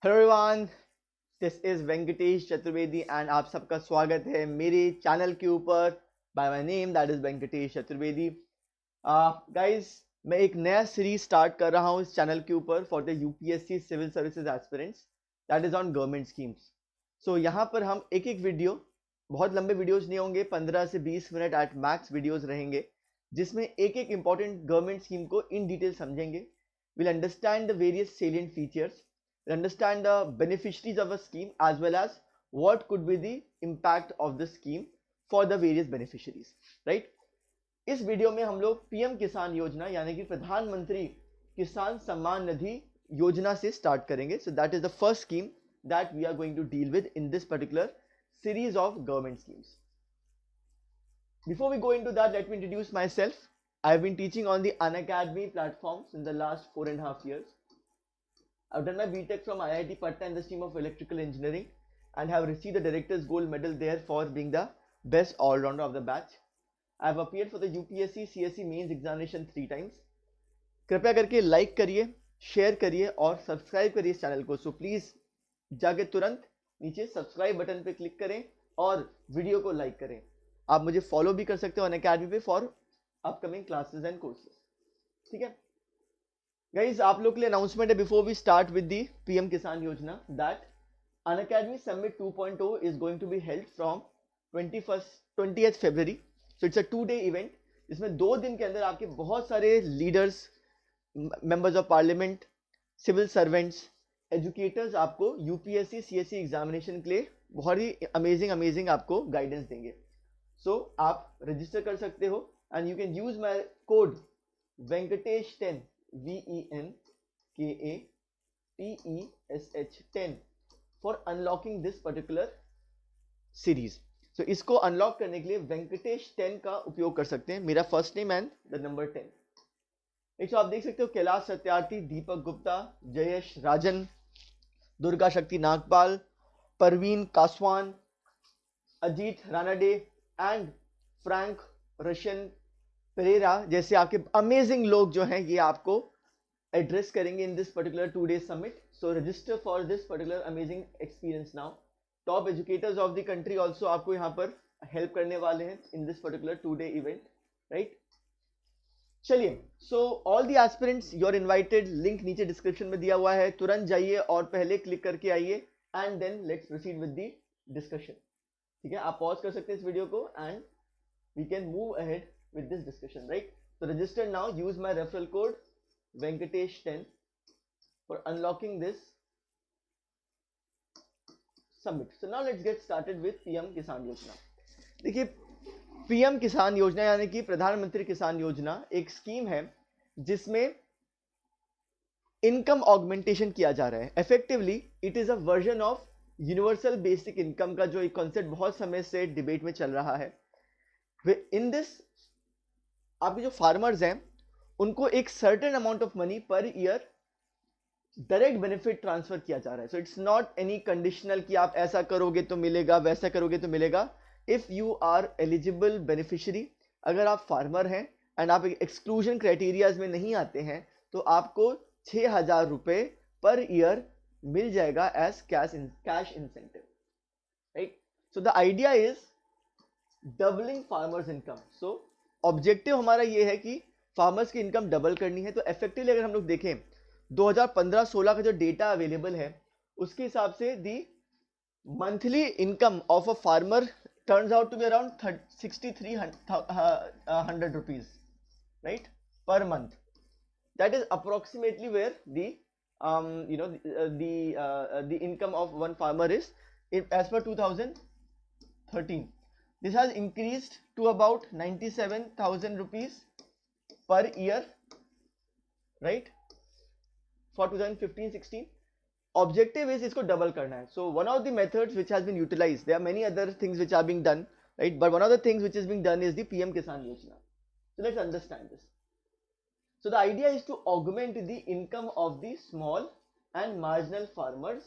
Hello everyone, this is Venkatesh Chaturvedi and आप सबका स्वागत है मेरे चैनल के ऊपर by my name that is Venkatesh Chaturvedi. Guys, मैं एक नया सीरीज स्टार्ट कर रहा हूँ इस चैनल के ऊपर for the UPSC civil services aspirants that is on government schemes. So यहाँ पर हम एक एक वीडियो, बहुत लंबे वीडियोज नहीं होंगे, 15 से 20 मिनट एट मैक्स वीडियोज रहेंगे जिसमें एक एक इंपॉर्टेंट गवर्नमेंट स्कीम को इन डिटेल समझेंगे। Will understand the various salient features, understand the beneficiaries of a scheme as well as what could be the impact of the scheme for the various beneficiaries, right? इस video में हम लोग PM Kisan योजना यानी कि प्रधानमंत्री किसान सम्मान निधि योजना से स्टार्ट करेंगे। So that is the first scheme that we are going to deal with in this particular series of government schemes. Before we go into that, let me introduce myself. I've been teaching on the Unacademy platform in the last 4.5 years. I've done my BTech from IIT Patna in the stream of electrical engineering and have received the Director's Gold Medal there for being the best all-rounder of the batch. I've appeared for the UPSC CSE mains examination 3 times. कृपया करके like करिए, share करिए और subscribe करिए इस channel को। So please जाके तुरंत नीचे सब्सक्राइब बटन पे क्लिक करें और वीडियो को लाइक करें। आप मुझे फॉलो भी कर सकते हो अनअकैडमी पे for upcoming classes and courses. ठीक है गाइज, आप लोग के लिए अनाउंसमेंट है before we start with the PM Kisan Yojana that Unacademy summit 2.0 is going to be held from 20th February. So it's a 2-day event जिसमें 2 दिन के अंदर आपके बहुत सारे leaders, members of parliament, civil servants, educators आपको यूपीएससी सीएससी एग्जामिनेशन के लिए बहुत ही अमेजिंग आपको गाइडेंस देंगे। सो आप रजिस्टर कर सकते हो and you can use my code वेंकटेश10 VENKATESH10 for unlocking this particular series. So इसको अनलॉक करने के लिए वेंकटेश 10 का उपयोग कर सकते हैं, मेरा first name and the number 10। एक आप देख सकते हो कैलाश सत्यार्थी, दीपक गुप्ता, जयेश राजन, दुर्गा शक्ति Nagpal, Parveen Kaswan, Ajit Ranade and Frank Russian Pereira जैसे आपके अमेजिंग लोग जो हैं ये आपको एड्रेस करेंगे in this particular 2-day summit. So register for this particular amazing experience now. Top educators of the country also आपको यहाँ पर हेल्प करने वाले हैं in this particular 2-day event, right? चलिए, so all the aspirants you are invited, link नीचे description में दिया हुआ है, तुरंत जाइए और पहले क्लिक करके आइए and then let's proceed with the discussion. ठीक है, आप पॉज कर सकते हैं इस वीडियो को and we can move ahead with this discussion, right? So register now, use my referral code Venkatesh10 for unlocking this summit. So now let's get started with PM किसान योजना। देखिए, PM किसान योजना यानी कि प्रधानमंत्री किसान योजना एक स्कीम है जिसमें इनकम ऑगमेंटेशन किया जा रहा है। Effectively it is a version of universal basic income का जो एक कॉन्सेप्ट बहुत समय से डिबेट में चल रहा है। इन दिस आपके जो फार्मर्स हैं उनको एक certain amount of money per year direct benefit transfer किया जा रहा है। So it's not any conditional कि आप ऐसा करोगे तो मिलेगा, वैसा करोगे तो मिलेगा। If you are eligible beneficiary, अगर आप फार्मर हैं एंड आप एक्सक्लूजन क्राइटेरियाज में नहीं आते हैं तो आपको 6,000 रुपए पर ईयर मिल जाएगा as cash incentive, right? So the idea is doubling farmers income. So objective हमारा ये है कि फार्मर्स की इनकम डबल करनी है। तो इफेक्टिवली अगर हम लोग देखें 2015-16 का जो डेटा अवेलेबल है उसके हिसाब से the monthly income of a farmer turns out to be around 6,300 rupees, right, per month. That is approximately where the the income of one farmer is as per 2013. This has increased to about 97,000 rupees per year, right, for 2015-16. Objective is इसको double करना है. So one of the methods which has been utilized, there are many other things which are being done, right, but one of the things which is being done is the PM Kisan Yojana. So let's understand this. So the idea is to augment the income of the small and marginal farmers,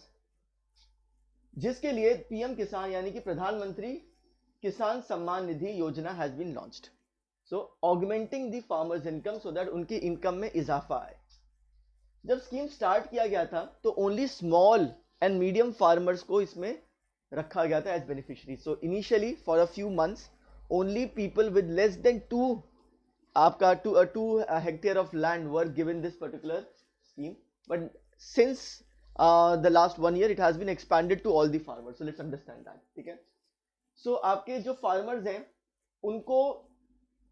जिसके लिए PM किसान यानी कि प्रधानमंत्री किसान Samman Nidhi Yojana has been launched. So augmenting the farmers income so that उनकी income में इजाफा आए। जब स्कीम स्टार्ट किया गया था तो only small and medium farmers को इसमें रखा गया था as beneficiary. So initially for a few months only people with less than आपका two hectare of land were given this particular scheme. But since the last 1 year it has been expanded to all the farmers. So let's understand that. ठीक है. सो आपके जो farmers हैं उनको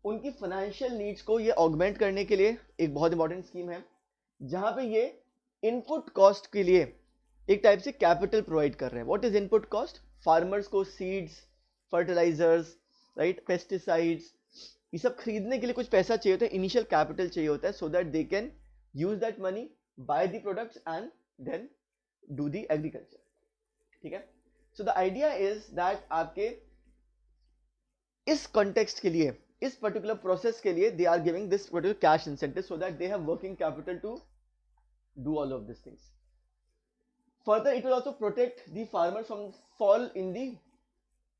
उनकी financial needs को ये ऑगमेंट करने के लिए एक बहुत इंपॉर्टेंट स्कीम है जहां पे ये इनपुट कॉस्ट के लिए एक टाइप से कैपिटल प्रोवाइड कर रहे हैं. What is input cost? Farmers को सीड्स, फर्टिलाइजर्स, राइट, पेस्टिसाइड्स, ये सब खरीदने के लिए कुछ पैसा चाहिए होता है, इनिशियल कैपिटल चाहिए होता है, so that they can use that money, buy the products and then do the agriculture. ठीक है. So the idea is that आपके इस कॉन्टेक्स्ट के लिए, इस पर्टिकुलर प्रोसेस के लिए they are giving this particular cash incentive so that they have working capital to do all of this things. Further, it will also protect the farmers from fall in the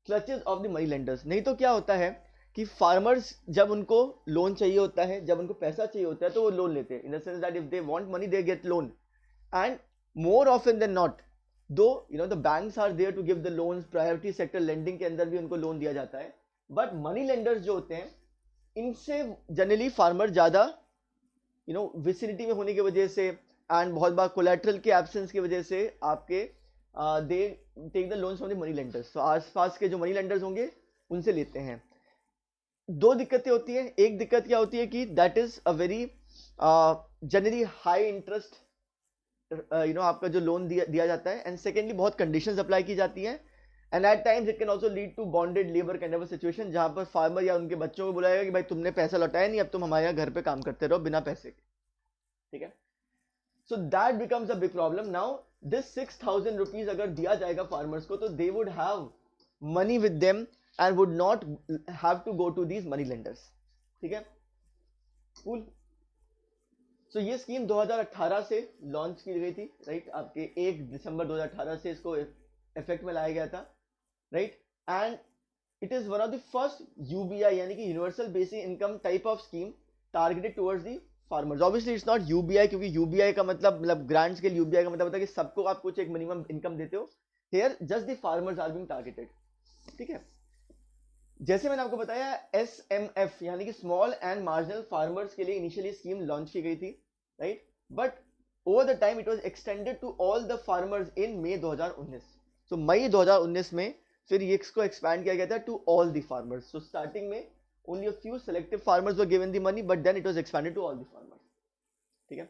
clutches of the money lenders. नहीं तो क्या होता है कि farmers जब उनको loan चाहिए होता है, जब उनको पैसा चाहिए होता है तो वो लोन लेते हैं. In the sense that if they want money, they get loan. And more often than not, though the banks are there to give the loans, priority sector lending के अंदर भी उनको लोन दिया जाता है, but money lenders जो होते हैं इनसे जनरली फार्मर ज़्यादा विसिनिटी में होने की वजह से एंड बहुत बार कोलेटरल के एब्सेंस की वजह से आपके they take the loans from the money lenders. तो आसपास के जो मनी लेंडर्स होंगे उनसे लेते हैं. दो दिक्कतें होती हैं. एक दिक्कत क्या होती है कि that is a very generally high interest आपका जो लोन दिया जाता है, एंड सेकेंडली बहुत कंडीशंस अप्लाई की जाती हैं, and at times it can also lead to bonded labour kind of situation जहां पर फार्मर या उनके बच्चों को बुलाएगा कि भाई तुमने पैसा लौटाया नहीं, अब तुम हमारे यहाँ घर पे काम करते रहो बिना पैसे के. ठीक है. So that becomes a big problem. Now this 6,000 rupees अगर दिया जाएगा farmers को तो they would have money with them and would not have to go to these money lenders. ठीक है. Cool. So ये स्कीम 2018 से लॉन्च की गई थी, राइट. आपके 1 दिसंबर 2018 से इसको इफेक्ट में लाया गया था, right. And it is one of the first UBI यानी कि universal basic income type of scheme targeted towards the farmers. Obviously it's not UBI क्योंकि यूबीआई का मतलब ग्रांट्स के लिए यूबीआई का मतलब होता है कि सबको आप कुछ एक मिनिमम इनकम देते हो. Here just the farmers are being targeted. ठीक है. जैसे मैंने आपको बताया एसएमएफ यानी कि स्मॉल एंड मार्जिनल फार्मर्स के लिए इनिशियली स्कीम लॉन्च की गई थी, right. But over the time it was extended to all the farmers in May 2019. So मई 2019 में फिर ये इसको एक्सपैंड किया गया था to all the farmers. So starting में only a few selective farmers were given the money, but then it was expanded to all the farmers. ठीक है.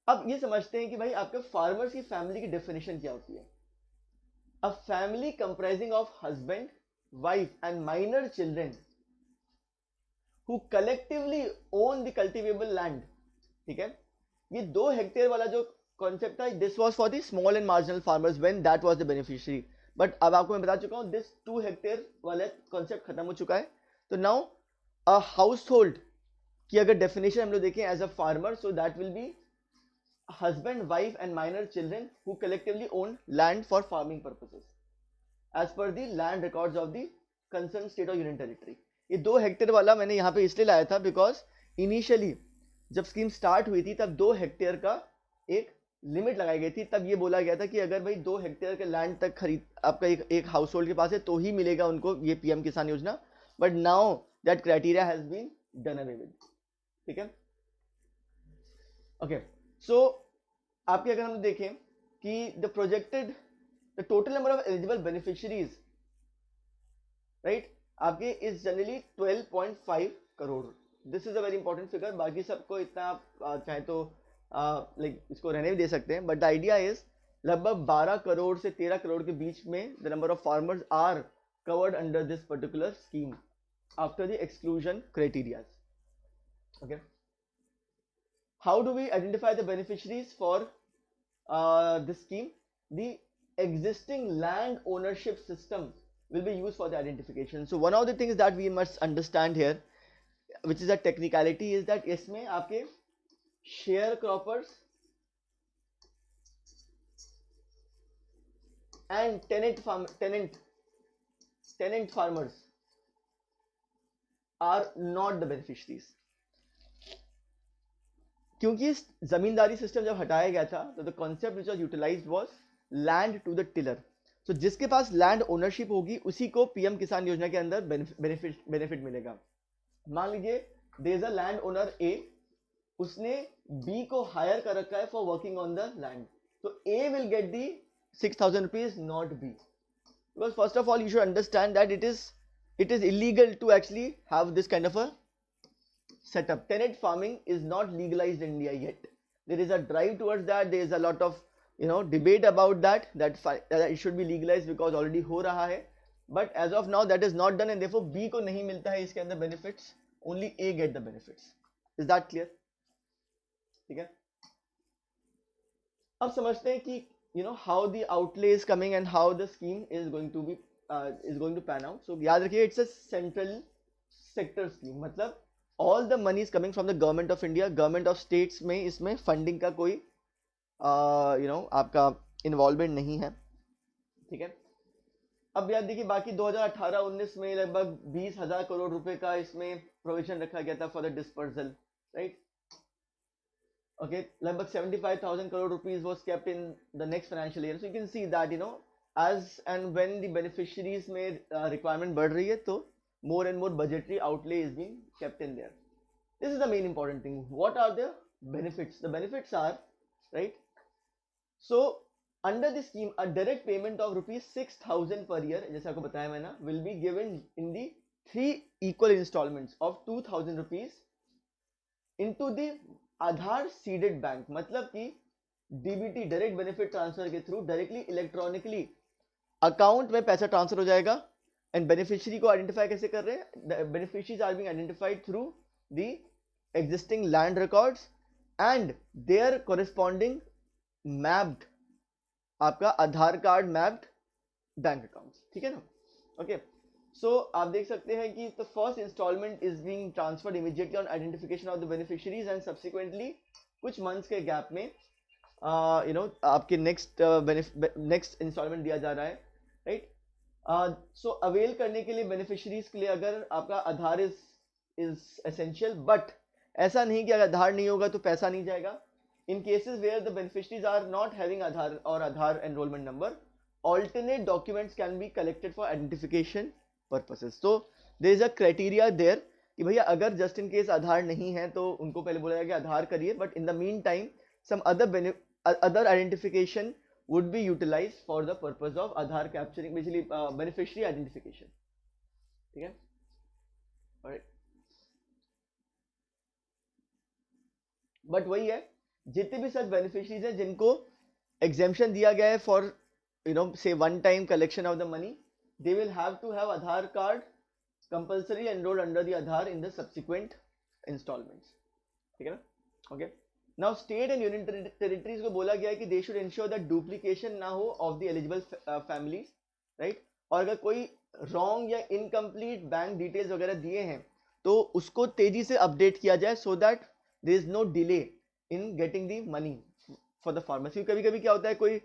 अब ये समझते हैं कि भाई आपके फार्मर्स की फैमिली की डेफिनेशन क्या होती है. A family comprising of husband, wife and minor children who collectively own the cultivable land. ठीक है. ये 2 हेक्टेयर वाला जो कॉन्सेप्ट था, this was for the small and marginal farmers when that was the beneficiary. But अब आपको मैं बता चुका हूं दिस 2 हेक्टेयर वाला कॉन्सेप्ट खत्म हो चुका है. तो नाउ अ हाउस होल्ड की अगर डेफिनेशन हम लोग देखें as a farmer, so that will be husband, wife and minor children who collectively own land for farming purposes as per the land records of the concern state और union territory. ये 2 hectare वाला मैंने यहाँ पे इसलिए लाया था because initially जब स्कीम स्टार्ट हुई थी तब 2 हेक्टेयर का एक लिमिट लगाई गई थी. तब ये बोला गया था कि अगर भाई 2 हेक्टेयर के लैंड तक खरीद आपका एक हाउस होल्ड के पास है तो ही मिलेगा उनको ये PM Kisan Yojana. But now that criteria has been done away with. ठीक है. ओके. सो आपके अगर हम देखें कि the total number of eligible beneficiaries, right, आपके is generally 12.5 crore. This is a very important figure. बाकी सबको इतना आप चाहे तो लाइक इसको रहने भी दे सकते हैं, बट द आइडिया इज लगभग 12 करोड़ से 13 करोड़ के बीच में the number of farmers are covered under this particular scheme after the exclusion criteria. Okay. How do we identify the beneficiaries for this scheme? The existing land ownership system will be used for the identification. So one of the things that we must understand here, which is a technicality, is that इसमें आपके sharecroppers and tenant farmers are not the beneficiaries. क्योंकि जमींदारी system जब हटाया गया था तो the concept which was utilised was land to the tiller. तो जिसके पास लैंड ओनरशिप होगी उसी को पीएम किसान योजना के अंदर बेनिफिट मिलेगा। मान लीजिए there is a land owner A, उसने बी को हायर कर रखा है for working on the land, तो A will get the 6,000 rupees, not B, because first of all you should understand that it is illegal to actually have this kind of a setup. Tenant farming is not legalized in India yet. There is a drive towards that. There is a lot of debate about that it should be legalized because already हो रहा है, but as of now that is not done and therefore B को नहीं मिलता है इसके अंदर benefits, only A get the benefits. Is that clear? ठीक है, अब समझते हैं कि how the outlay is coming and how the scheme is going to pan out. So याद रखिए it's a central sector scheme, मतलब all the money is coming from the government of India. Government of states में इसमें funding का कोई आपका involvement नहीं है, ठीक है। अब याद देखिए बाकी 2018-19 में लगभग 20,000 करोड़ रुपए का इसमें प्रोविजन रखा गया था for the dispersal, right. Okay, लगभग 75,000 crore rupees was kept in the next financial year. So you can see that as and when the beneficiaries में requirement बढ़ रही है तो more and more budgetary outlay is being kept in there. This is the main important thing. What are the benefits? The benefits are, right, so under this scheme a direct payment of rupees 6,000 per year, जैसे आपको बताया मैंने, will be given in the 3 equal installments of 2,000 rupees into the Aadhaar seeded bank, मतलब कि DBT direct benefit transfer के through directly electronically account में पैसा transfer हो जाएगा। एंड बेनिफिशियरी को आइडेंटिफाई कैसे कर रहे हैं? Beneficiaries are being identified through the existing land records and their corresponding mapped आपका Aadhaar card mapped bank accounts, ठीक है ना। ओके, सो आप देख सकते हैं कि the first installment is being transferred immediately on identification of the beneficiaries and subsequently कुछ months के gap में आपके next installment दिया जा रहा है, right? So avail करने के लिए beneficiaries के लिए अगर आपका आधार is essential, but ऐसा नहीं कि अगर आधार नहीं होगा तो पैसा नहीं जाएगा. In cases where the beneficiaries are not having Aadhaar or Aadhaar enrollment number, alternate documents can be collected for identification purposes. So there is a criteria there कि भैया अगर just in case आधार नहीं है तो उनको पहले बोला जाएगा आधार करिए, but in the meantime some other identification would be utilized for the purpose of Aadhaar capturing, basically beneficiary identification, ठीक है, alright. But वही है, जितने भी such beneficiaries हैं जिनको exemption दिया गया है for say one time collection of the money, they will have to have Aadhaar card compulsory enrolled under the Aadhaar in the subsequent installments, ठीक है ना. Okay, now state and union territories को बोला गया है कि they should ensure that duplication ना हो of the eligible families, right. और अगर कोई wrong या incomplete बैंक डिटेल्स वगैरह दिए हैं तो उसको तेजी से अपडेट किया जाए so that there is no delay in getting the money for the farmers. क्योंकि कभी कभी क्या होता है, कोई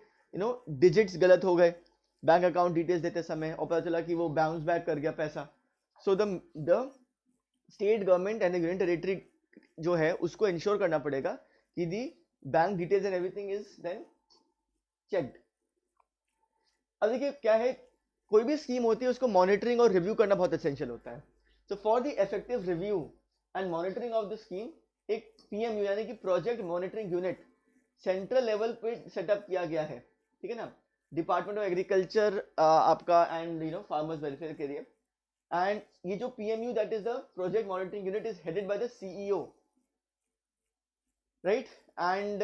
डिजिट्स गलत हो गए बैंक अकाउंट डिटेल्स देते समय और पता चला कि वो बाउंस बैक कर गया पैसा. So the state government and the union territory जो है उसको इंश्योर करना पड़ेगा कि the bank details and everything is then checked. अब देखिए क्या है, कोई भी स्कीम होती है उसको मॉनिटरिंग और रिव्यू करना बहुत एसेंशियल होता है. So for the effective review and monitoring of the scheme एक पीएमयू यानी कि project monitoring unit central level पे सेटअप किया गया है, ठीक है ना. डिपार्टमेंट ऑफ एग्रीकल्चर आपका एंड फार्मर्स वेलफेयर के लिए. एंड ये जो PMU that is the project monitoring unit is headed by the CEO, right. And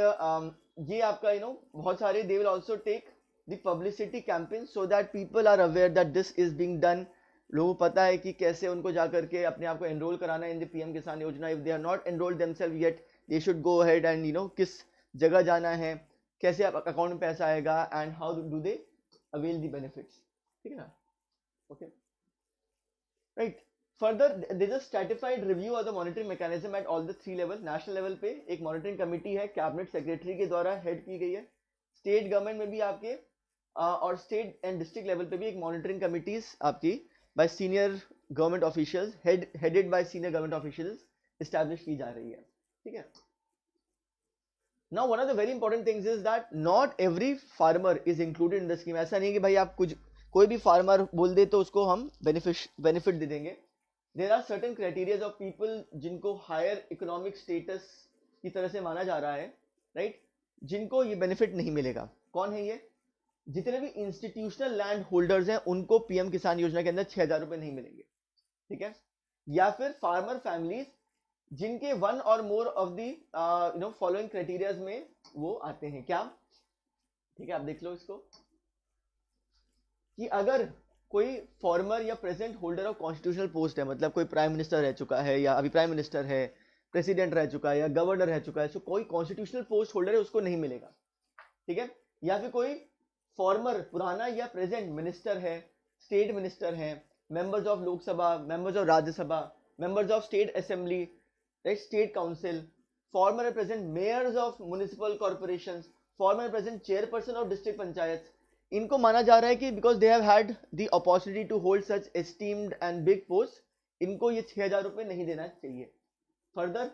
ये आपका बहुत सारे they will also take the publicity campaign so that people are aware that this is being done. लोगों को पता है कि कैसे उनको जाकर के अपने आप को एनरोल कराना है in the PM Kisan Yojana. If they are not enrolled themselves yet they should go ahead and किस जगह जाना है, कैसे आप अकाउंट में पैसा आएगा and how do they avail the benefits, ठीक है ना. Okay, right. Further there is a stratified review of the monitoring mechanism at all the 3 level. National level पे एक मॉनिटरिंग कमेटी है, कैबिनेट सेक्रेटरी के द्वारा हेड की गई है. स्टेट गवर्नमेंट में भी आपके और स्टेट एंड डिस्ट्रिक्ट लेवल पे भी एक मॉनिटरिंग कमिटीज आपकी bye senior government officials headed by senior government officials establish की जा रही है, ठीक है. Now one of the very important things is that not every farmer is included in the scheme. ऐसा नहीं कि भाई आप कुछ कोई भी फार्मर बोल दे तो उसको हम बेनिफिट दे देंगे. There are certain criteria of people जिनको हायर इकोनॉमिक स्टेटस की तरह से माना जा रहा है, राइट, जिनको ये बेनिफिट नहीं मिलेगा. कौन है ये? जितने भी इंस्टीट्यूशनल लैंड होल्डर्स हैं उनको पीएम किसान योजना के अंदर 6,000 रुपए नहीं मिलेंगे, ठीक है. या फिर फार्मर फैमिलीज जिनके वन और more of the following criterias में वो आते हैं. क्या? ठीक है, आप देख लो इसको कि अगर कोई फॉर्मर या present holder of constitutional post है, मतलब कोई प्राइम मिनिस्टर रह चुका है या अभी प्राइम मिनिस्टर है, प्रेसिडेंट रह चुका है या गवर्नर रह चुका है, सो कोई कॉन्स्टिट्यूशनल पोस्ट होल्डर है उसको नहीं मिलेगा, ठीक है. या फिर कोई फॉर्मर पुराना या प्रेजेंट मिनिस्टर है, स्टेट मिनिस्टर है, members of Lok Sabha, members of Rajya Sabha, members of state assembly, state council, former and present mayors of municipal corporations, former and present chairperson of district panchayat, इनको माना जा रहा है कि because they have had the opportunity to hold such esteemed and big post, इनको ये 6,000 रुपए नहीं देना चाहिए. फर्दर,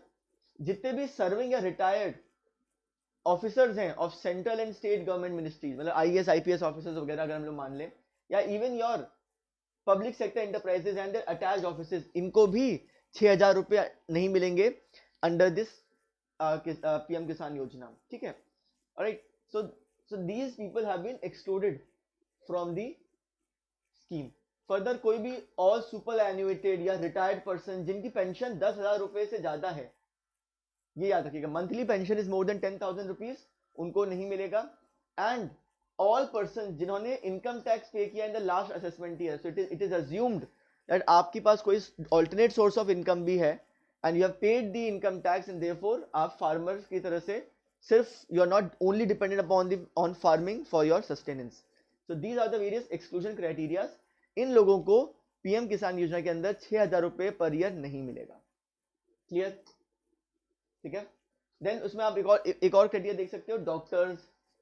जितने भी सर्विंग या रिटायर्ड ऑफिसर्स हैं of central and state government ministries, मतलब आईएएस आईपीएस ऑफिसर्स वगैरह अगर हम लोग मान लें, या even your public sector enterprises and their attached offices, इनको भी 6,000 रुपए नहीं मिलेंगे अंडर दिस पीएम किसान योजना, ठीक है. Alright, so these people have been excluded from the scheme. Further, कोई भी ऑल सुपर एन्युएटेड या रिटायर्ड पर्सन जिनकी पेंशन 10,000 रुपए से ज्यादा है, ये याद रखिएगा, monthly pension is more than 10,000 rupees, उनको नहीं मिलेगा. एंड ऑल पर्सन जिन्होंने इनकम टैक्स पे किया in the last assessment year, so it is assumed that आपके पास कोई ऑल्टरनेट सोर्स ऑफ इनकम भी है and you have paid the income tax and therefore आप फार्मर्स की तरह से सिर्फ you are not only dependent upon on farming for your sustenance. So these are the various exclusion criterias. इन लोगों को पीएम किसान योजना के अंदर 6,000 रुपए पर ईयर नहीं मिलेगा. क्लियर? ठीक है. देन उसमें आप एक और क्राइटेरिया देख सकते हो, doctors,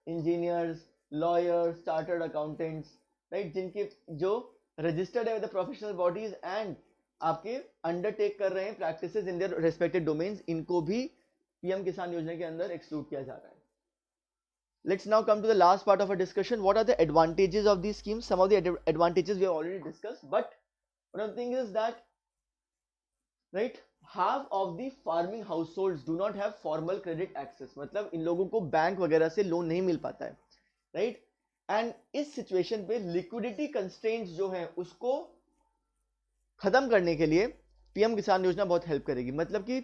engineers, lawyers, chartered accountants, right, जिनके जो रजिस्टर्ड है with the professional bodies and आपके अंडरटेक कर रहे हैं practices in their respected domains, इनको भी पीएम किसान योजना के अंदर एक्सक्लूड किया जा रहा है. Let's now come to the last part of our discussion. What are the advantages of these schemes? Some of the advantages we have already discussed, but one of the things is that, right, half of the farming households do not have formal credit access. मतलब इन लोगों को bank वगैरह से loan नहीं मिल पाता है, right? And इस situation पे लिक्विडिटी कंस्ट्रेंट्स जो हैं उसको खत्म करने के लिए पीएम किसान योजना बहुत हेल्प करेगी. मतलब कि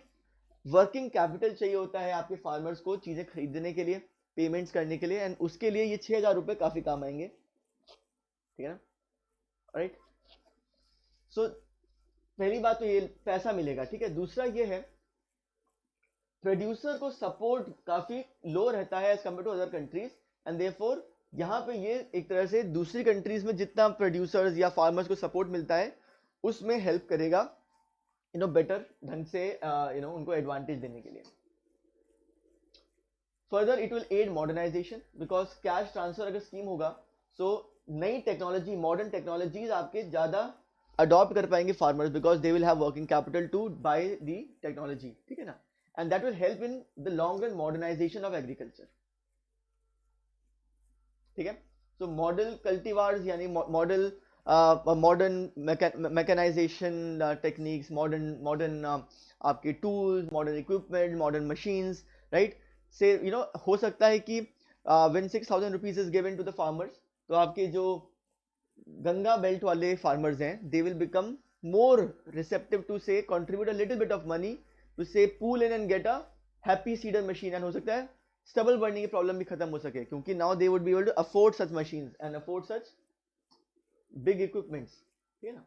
वर्किंग कैपिटल चाहिए होता है आपके फार्मर्स को चीजें खरीदने के लिए, पेमेंट्स करने के लिए, एंड उसके लिए ये 6,000 रुपए काफी काम आएंगे, ठीक है ना. राइट, सो पहली बात तो ये पैसा मिलेगा, ठीक है. दूसरा ये है प्रोड्यूसर को सपोर्ट काफी लो रहता है as compare to other countries, and therefore यहाँ पे ये एक तरह से दूसरी कंट्रीज में जितना प्रोड्यूसर्स या फार्मर्स को सपोर्ट मिलता है उसमें हेल्प करेगा बेटर ढंग से उनको एडवांटेज देने के लिए. Further it will aid modernisation because cash transfer अगर स्कीम होगा सो नई टेक्नोलॉजी, मॉडर्न टेक्नोलॉजीज आपके ज्यादा अडॉप्ट कर पाएंगे farmers because they will have working capital to buy the technology, ठीक है ना. And that will help in the long run modernisation of agriculture, ठीक है. सो मॉडल कल्टीवार्स यानी model modern mechanisation techniques, modern आपके tools, modern equipment, modern machines, right, से हो सकता है कि when 6,000 rupees is given to the farmers, तो आपके जो गंगा बेल्ट वाले फार्मर्स हैं they will become more receptive to say contribute a little bit of money to say pool in and get a happy seeder machine, and हो सकता है stubble burning की problem भी खत्म हो सके क्योंकि now they would be able to afford such machines and afford such big equipments, ठीक है ना.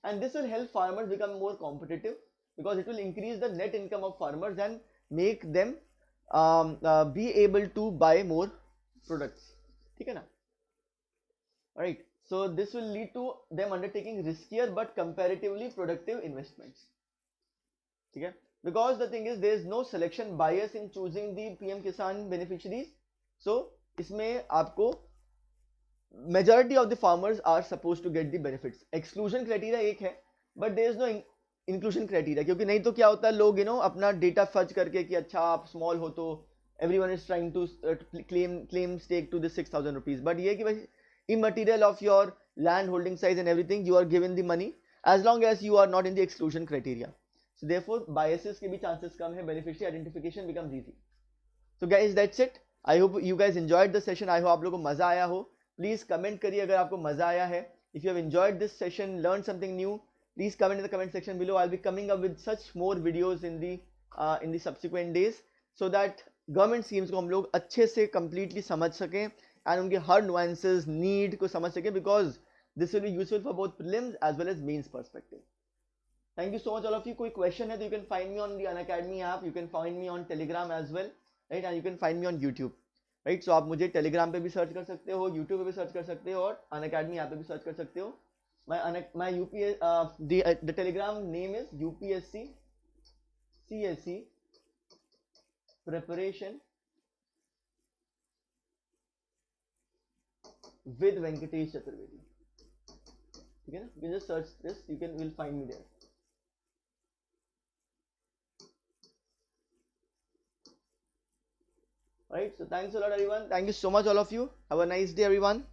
And this will help farmers become more competitive because it will increase the net income of farmers and make them be able to buy more products, ठीक है ना. Alright, so this will lead to them undertaking riskier but comparatively productive investments, ठीक है. Because the thing is there is no selection bias in choosing the PM Kisan beneficiaries, so इसमें आपको majority of the farmers are supposed to get the benefits. Exclusion criteria एक है but there is no inclusion criteria, क्योंकि नहीं तो क्या होता है लोग अपना डेटा फर्ज करके कि अच्छा आप स्मॉल हो तो everyone is trying to claim stake to the 6,000 rupees. But ये कि भाई immaterial of your land holding size and everything, you are given the money as long as you are not in the exclusion criteria. So therefore biases के भी chances कम है, beneficiary identification becomes easy. So guys, that's it. I hope you guys enjoyed the session. I hope आप लोगों को मजा आया हो. Please comment करिए अगर आपको मजा आया है. If you have enjoyed this session, learned something new, please comment in the comment section below. I'll be coming up with such more videos in the subsequent days so that government schemes को हम लोग अच्छे से completely समझ सकें and उनके हर nuances need को समझ सकें, because this will be useful for both prelims as well as mains perspective. Thank you so much all of you. कोई क्वेश्चन है तो you can find me on the Unacademy app, you can find me on Telegram as well, right, and you can find me on YouTube, right. So आप मुझे Telegram पे भी search कर सकते हो, यूट्यूब पे भी सर्च कर सकते हो और अनअकैडमी ऐप पे भी सर्च कर सकते हो. my UPS the telegram name is UPSC CSE preparation with Venkatesh Chaturvedi. ठीक है ना, you can just search this, will find me there. Right, so thanks a lot everyone. Thank you so much all of you. Have a nice day everyone.